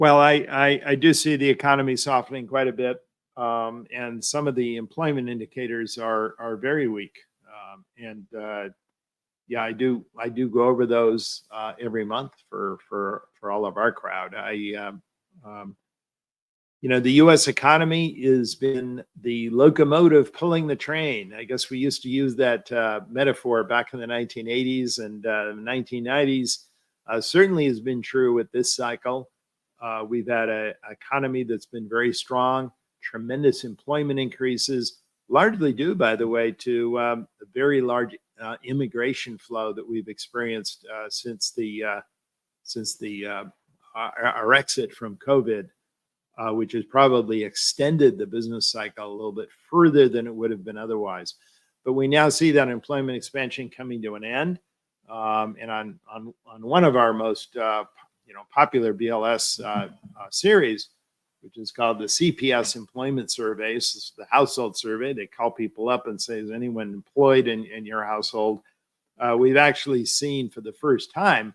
Well, I do see the economy softening quite a bit, and some of the employment indicators are very weak. Yeah, I do go over those every month for all of our crowd. Um, the U.S. economy has been the locomotive pulling the train. I guess we used to use that metaphor back in the 1980s and 1990s. Certainly has been true with this cycle. We've had an economy that's been very strong, tremendous employment increases, largely due, by the way, to the very large immigration flow that we've experienced since our exit from COVID, which has probably extended the business cycle a little bit further than it would have been otherwise. But we now see that employment expansion coming to an end. And on one of our most popular BLS series, which is called the CPS Employment Survey. This is the household survey. They call people up and say, is anyone employed in your household? We've actually seen for the first time,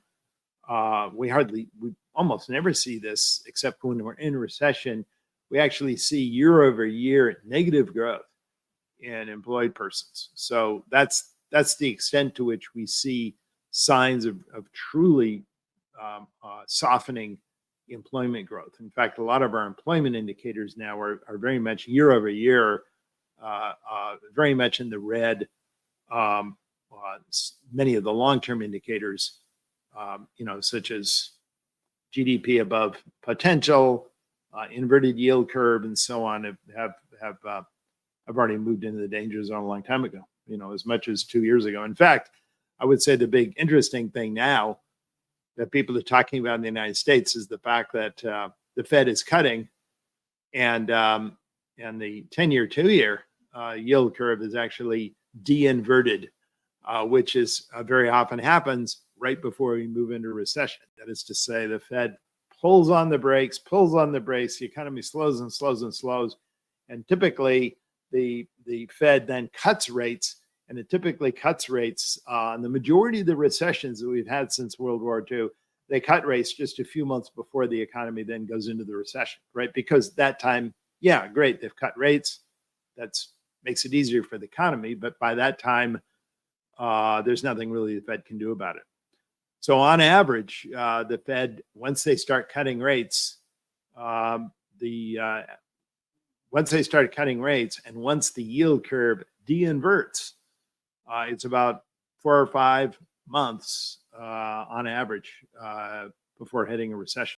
we almost never see this except when we're in recession. We actually see year over year negative growth in employed persons. So that's the extent to which we see signs of truly softening employment growth. In fact, a lot of our employment indicators now are very much year over year, very much in the red. Many of the long-term indicators, such as GDP above potential, inverted yield curve, and so on, have already moved into the danger zone a long time ago. As much as 2 years ago. In fact, I would say the big interesting thing now that people are talking about in the United States is the fact that the Fed is cutting, and the 10-year, 2-year yield curve is actually de-inverted, which is very often happens right before we move into recession. That is to say, the Fed pulls on the brakes, the economy slows and slows and slows, and typically the Fed then cuts rates. And it typically cuts rates on the majority of the recessions that we've had since World War II. They cut rates just a few months before the economy then goes into the recession, right? Because that time, yeah, great, they've cut rates. That makes it easier for the economy. But by that time, there's nothing really the Fed can do about it. So on average, the Fed, once they start cutting rates, once they start cutting rates and once the yield curve de-inverts, it's about 4 or 5 months on average before hitting a recession.